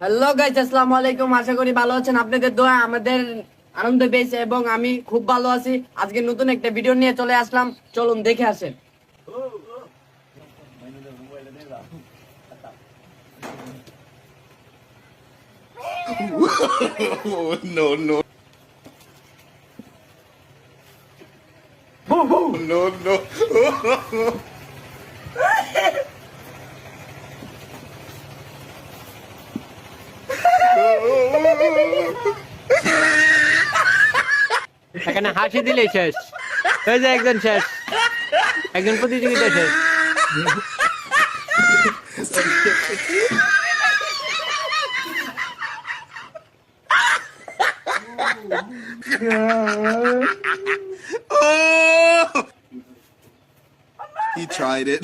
Hello guys, আসসালামু আলাইকুম। আশা করি ভালো আছেন। আপনাদের দোয়া আমাদের আনন্দ পেয়েছে এবং আমি খুব ভালো আছি। আজকে নতুন একটা ভিডিও নিয়ে চলে আসলাম, চলুন দেখে আসেন। No, no. No, no. এখানে হাসি দিলেই শেষ। এই যে একজন শেষ, একজন প্রতিযোগিতা শেষ। Oh! He tried it.